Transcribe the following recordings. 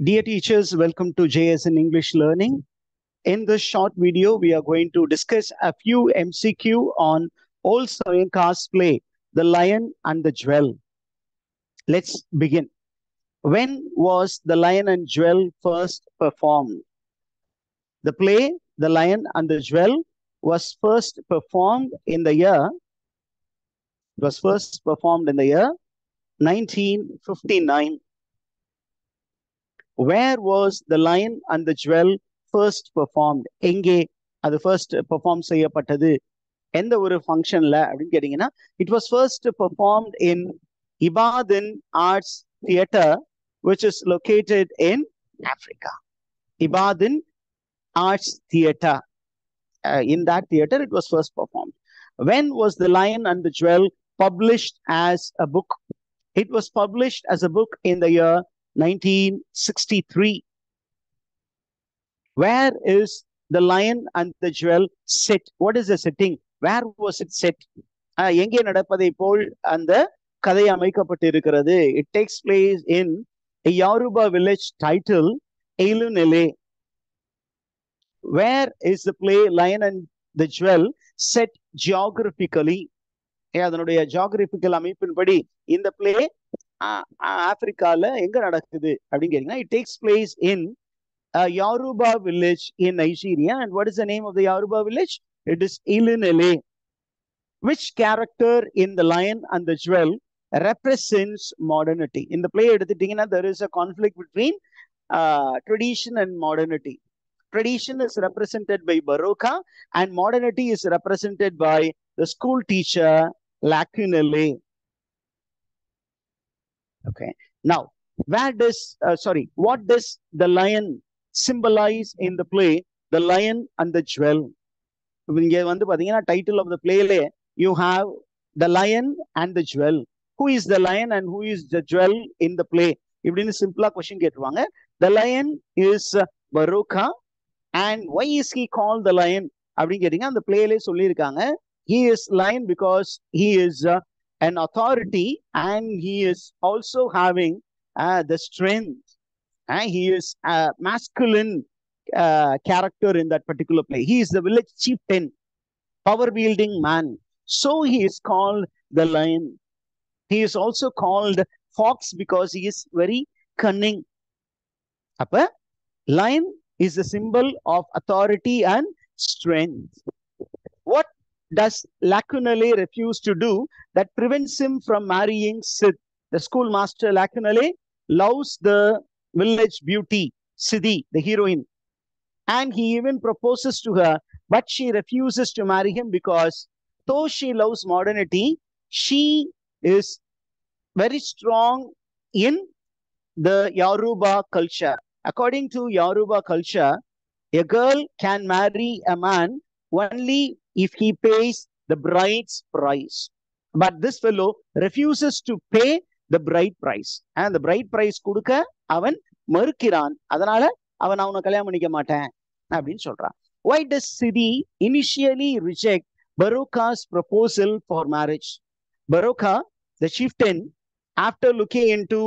Dear teachers, welcome to JSN English Learning. In this short video, we are going to discuss a few MCQ on old Soyinka's play, The Lion and the Jewel. Let's begin. When was The Lion and Jewel first performed? The play, The Lion and the Jewel, was first performed in the year 1959. Where was The Lion and the Jewel first performed? எங்கே அது first perform செய்யப்பட்டது எந்த ஒரு ஃபங்க்ஷன்ல அப்படின்னு கேட்டீங்கன்னா it was first performed in Ibadan Arts Theatre, which is located in Africa. Ibadan Arts Theatre. In that theatre, it was first performed. When was The Lion and the Jewel published as a book? It was published as a book in the year 1963. Where is The Lion and the Jewel set? What is the setting? Where was it set? எங்கே நடப்பதை போல் அந்த கதை அமைக்கப்பட்டிருக்கிறது. It takes place in a Yoruba village titled Elunele. Where is the play Lion and the Jewel set geographically? அதனுடைய geographical அமைப்பின்படி இந்த play ஆப்பிரிக்கால எங்க நடக்குது அப்படின்னு கேட்டீங்கன்னா it takes place in a Yoruba village in Nigeria. And what is the name of the Yoruba village? It is Elunele. Which character in The Lion and the Jewel represents modernity? In the play எடுத்துட்டீங்கன்னா there is a conflict between tradition and modernity. Tradition is represented by Baroka and modernity is represented by the school teacher Lacunele. Okay. Now, what does the lion symbolize in the play The Lion and the Jewel? இங்க வந்து பாத்தீங்கன்னா title of the play you have the lion and the jewel. Who is the lion and who is the jewel in the play? இப்படின்னு சிம்பிளா question கேட்டுருவாங்க. The lion is Baroka. And why is he called the lion? அப்படின்னு கேட்டீங்கன்னா அந்த பிளேலே சொல்லியிருக்காங்க. He is lion because he is an authority and he is also having the strength. He is a masculine character in that particular play. He is the village chieftain, power-wielding man. So he is called the lion. He is also called fox because he is very cunning. அப்ப lion is a symbol of authority and strength. What does Lacunele refuse to do that prevents him from marrying Sid? The schoolmaster Lacunele loves the village beauty, Siddhi, the heroine. And he even proposes to her, but she refuses to marry him because though she loves modernity, she is very strong in the Yoruba culture. According to Yoruba culture, a girl can marry a man only if he pays the bride's price. But this fellow refuses to pay the bride price. And the bride price கொடுக்க அவன் மறுக்கிறான். அதனால அவன் அவனை கல்யாணம் பண்ணிக்க மாட்டேன் அப்படின்னு சொல்றான். Why does Siddhi initially reject Baroka's proposal for marriage? Baroka, the chieftain, after looking into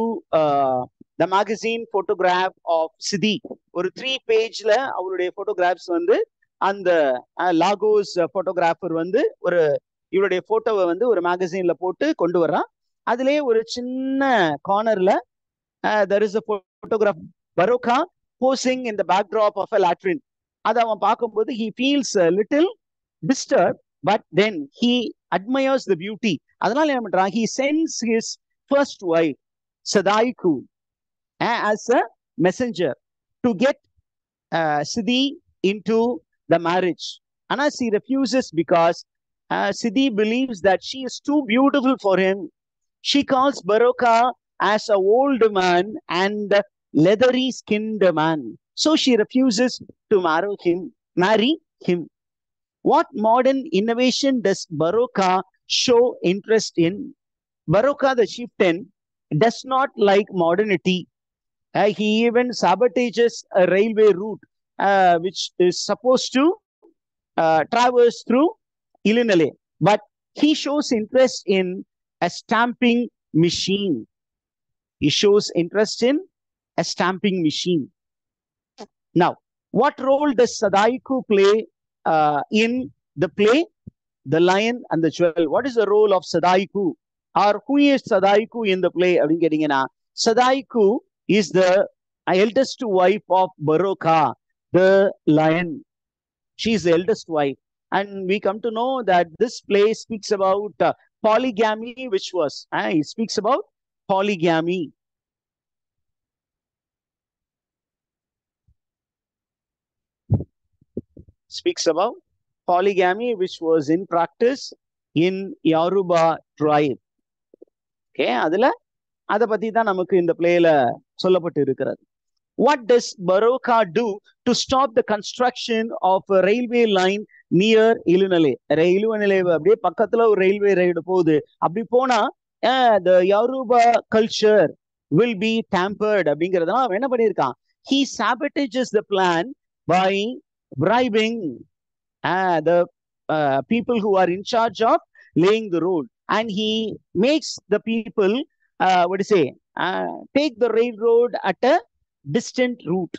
the magazine photograph of Siddhi, ஒரு 3 pageல அவருடைய photographs வந்து அந்த லாகோஸ் போட்டோகிராஃபர் வந்து ஒரு இவருடைய போட்டோவை வந்து ஒரு மேகசீன்ல போட்டு கொண்டு வர்றான். அதிலே ஒரு சின்ன கார்னர்ல there is a photograph Baroka posing in the backdrop of a latrine. அதை அவன் பார்க்கும்போது he feels a little disturbed, but then he admires the beauty. அதனால என்ன பண்றான்? He sends his first wife Sadaiku as a messenger to get Siddhi into the marriage. Anna, she refuses because Siddhi believes that she is too beautiful for him. She calls Baroka as an old man and leathery skinned man. So she refuses to marry him. What modern innovation does Baroka show interest in? Baroka, the chieftain, does not like modernity. He even sabotages a railway route which is supposed to traverse through Elunele. But he shows interest in a stamping machine. He shows interest in a stamping machine. Now, what role does Sadaiku play in the play The Lion and the Jewel? What is the role of Sadaiku? Or who is Sadaiku in the play? Sadaiku is the eldest wife of Baroka, the lion. She is the eldest wife. And we come to know that this play speaks about polygamy, which was, it speaks about polygamy. Speaks about polygamy, which was in practice in Yoruba tribe. Okay, அதை பத்தி தான் நமக்கு இந்த பிளேல சொல்லப்பட்டு இருக்கிறது. What does Baroka do to stop the construction of a railway line near Ilunale? Ilunale அப்படியே பக்கத்துல ஒரு ரயில்வே ரைடு போகுது. அப்படி போனா the Yoruba culture will be tampered அப்படிங்கறதுனால அவன் என்ன பண்ணியிருக்கான்? He sabotages the plan by bribing the people who are in charge of laying the road, and he makes the people take the railroad at a distant route.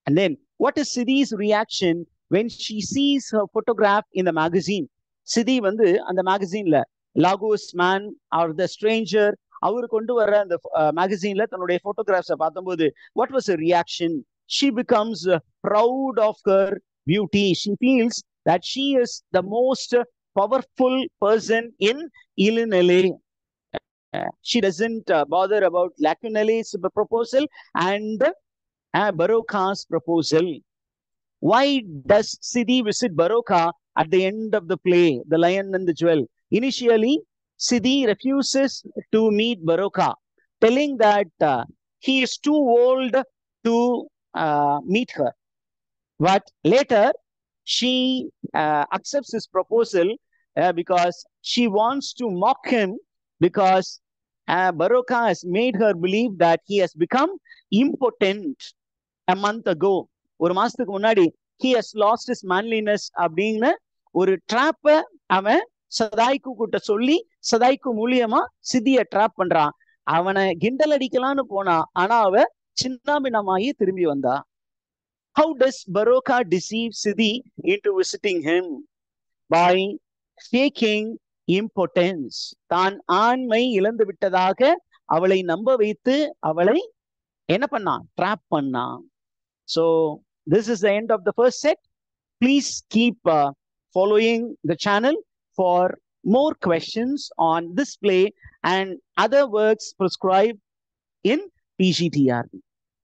And then what is Siddhi's reaction when she sees her photograph in the magazine? Siddhi வந்து அந்த magazineல Lagos man or the stranger அவர் கொண்டு வர அந்த magazineல தன்னுடைய photographs பார்த்தபோது what was her reaction? She becomes proud of her beauty. She feels that she is the most powerful person in Ilunale. She doesn't bother about Lacunale's proposal and Baroka's proposal. Why does Siddhi visit Baroka at the end of the play, The Lion and the Jewel? Initially, Siddhi refuses to meet Baroka, telling that he is too old to meet her. But later, she accepts his proposal because she wants to mock him, because Baroka has made her believe that he has become impotent a month ago. ஒரு மாசத்துக்கு முன்னாடி he has lost his manliness அப்படின்னு ஒரு ட்ராப்ப அவன் சதாய்க்கு கிட்ட சொல்லி சதாய்க்கு மூலியமா சித்திய drop பண்றான். அவனை கிண்டல் அடிக்கலான்னு போனா, ஆனா அவ சின்னாபின்னமாகி திரும்பி வந்தா. How does Baroka deceive Siddhi into visiting him? By faking impotence. தான் ஆண்மை இழந்து விட்டதாக அவளை நம்ப வைத்து அவளை என்ன பண்ணான்? ட்ராப் பண்ணான். So this is the end of the first set. Please keep following the channel for more questions on this play and other works prescribed in PGTRB.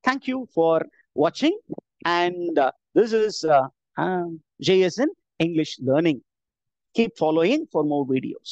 Thank you for watching, and this is JSN English Learning. Keep following for more videos.